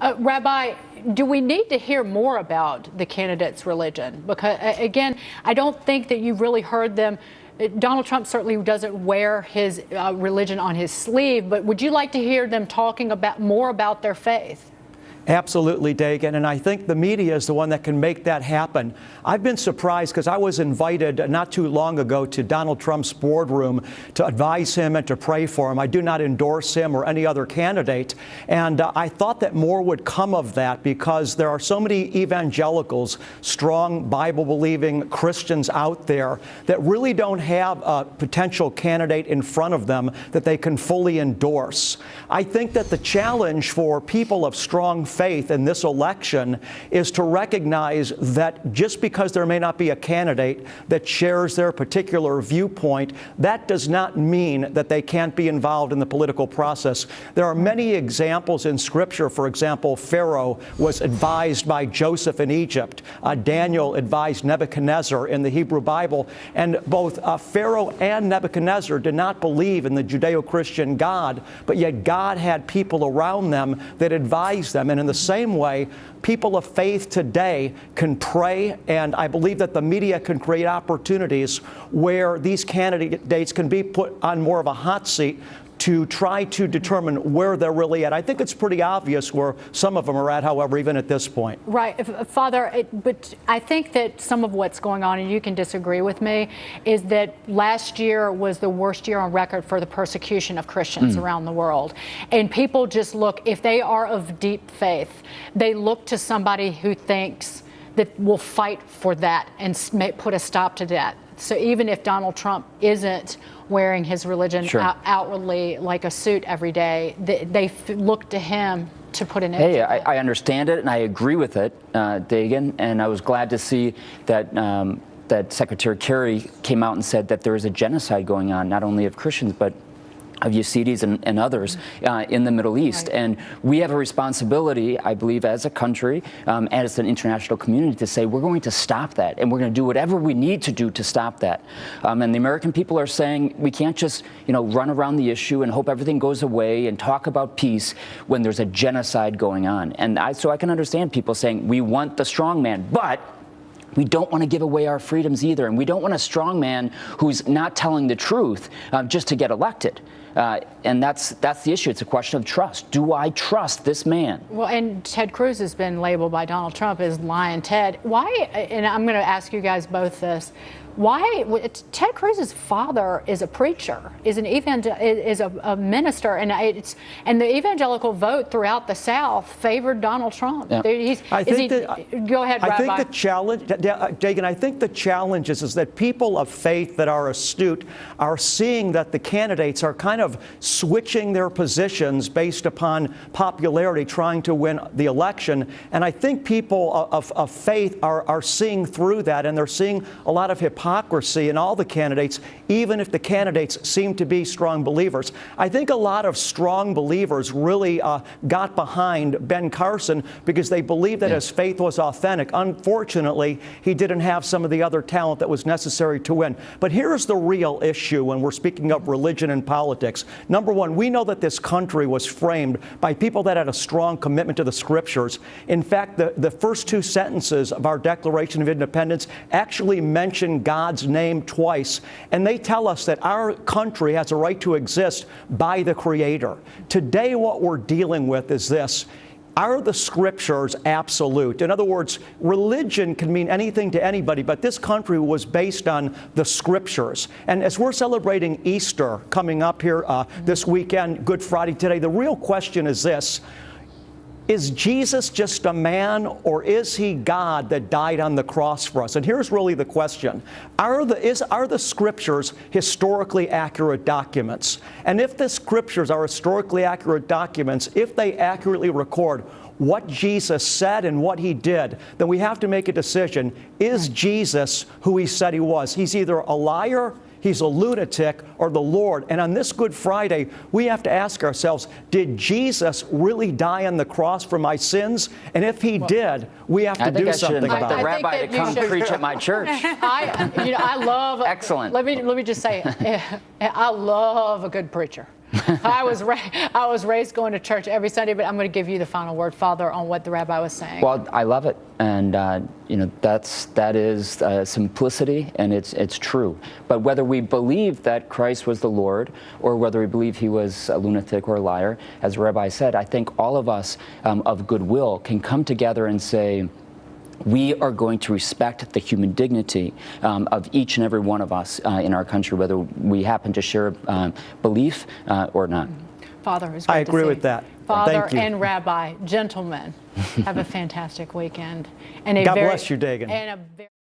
Rabbi, do we need to hear more about the candidate's religion? Because, again, I don't think that you've really heard them. Donald Trump certainly doesn't wear his religion on his sleeve, but would you like to hear them talking more about their faith? Absolutely, Dagan, and I think the media is the one that can make that happen. I've been surprised because I was invited not too long ago to Donald Trump's boardroom to advise him and to pray for him. I do not endorse him or any other candidate, and I thought that more would come of that because there are so many evangelicals, strong Bible-believing Christians out there that really don't have a potential candidate in front of them that they can fully endorse. I think that the challenge for people of strong faith in this election is to recognize that just because there may not be a candidate that shares their particular viewpoint, that does not mean that they can't be involved in the political process. There are many examples in Scripture. For example, Pharaoh was advised by Joseph in Egypt. Daniel advised Nebuchadnezzar in the Hebrew Bible. And both Pharaoh and Nebuchadnezzar did not believe in the Judeo-Christian God, but yet God had people around them that advised them. And in the same way, people of faith today can pray, and I believe that the media can create opportunities where these candidates can be put on more of a hot seat to try to determine where they're really at. I think it's pretty obvious where some of them are at, however, even at this point. Right, Father, but I think that some of what's going on, and you can disagree with me, is that last year was the worst year on record for the persecution of Christians around the world. And people just look, if they are of deep faith, they look to somebody who thinks that will fight for that and put a stop to that. So even if Donald Trump isn't wearing his religion outwardly like a suit every day, they look to him to put an end to it. I understand it and I agree with it, Dagan, and I was glad to see that that Secretary Kerry came out and said that there is a genocide going on, not only of Christians, but of Yazidis and others in the Middle East. Right. And we have a responsibility, I believe, as a country, as an international community, to say we're going to stop that, and we're going to do whatever we need to do to stop that. And the American people are saying we can't just, run around the issue and hope everything goes away and talk about peace when there's a genocide going on. And so I can understand people saying we want the strong man, but we don't want to give away our freedoms either, and we don't want a strong man who's not telling the truth just to get elected. And that's the issue. It's a question of trust. Do I trust this man? Well, and Ted Cruz has been labeled by Donald Trump as Lion Ted. Why, and I'm going to ask you guys both this, why Ted Cruz's father is a preacher, is a minister, and the evangelical vote throughout the South favored Donald Trump. Yeah. Go ahead, Rabbi. I think the challenge, Dagan, I think the challenge is that people of faith that are astute are seeing that the candidates are kind of switching their positions based upon popularity, trying to win the election. And I think people of faith are seeing through that, and they're seeing a lot of hypocrisy in all the candidates, even if the candidates seem to be strong believers. I think a lot of strong believers really got behind Ben Carson because they believed that his faith was authentic. Unfortunately, he didn't have some of the other talent that was necessary to win. But here's the real issue when we're speaking of religion and politics. Number one, we know that this country was framed by people that had a strong commitment to the Scriptures. In fact, the first two sentences of our Declaration of Independence actually mention God's name twice, and they tell us that our country has a right to exist by the Creator. Today, what we're dealing with is this. Are the Scriptures absolute? In other words, religion can mean anything to anybody, but this country was based on the Scriptures. And as we're celebrating Easter coming up here this weekend, Good Friday today, the real question is this. Is Jesus just a man, or is he God that died on the cross for us? And here's really the question. Are the Scriptures historically accurate documents? And if the Scriptures are historically accurate documents, if they accurately record what Jesus said and what he did, then we have to make a decision. Is Jesus who he said he was? He's either a liar, he's a lunatic, or the Lord. And on this Good Friday, we have to ask ourselves, did Jesus really die on the cross for my sins? And if he did, we have to do something about it. I think I should invite the rabbi to come preach at my church. I love. Excellent. Let me just say, I love a good preacher. I was raised going to church every Sunday, but I'm going to give you the final word, Father, on what the rabbi was saying. Well, I love it, and that is simplicity, and it's true. But whether we believe that Christ was the Lord, or whether we believe he was a lunatic or a liar, as the rabbi said, I think all of us of goodwill can come together and say, we are going to respect the human dignity of each and every one of us in our country, whether we happen to share belief or not. Father, it's great I agree to see with that. Father Thank you. and Rabbi, gentlemen, have a fantastic weekend. And God bless you, Dagan. And a very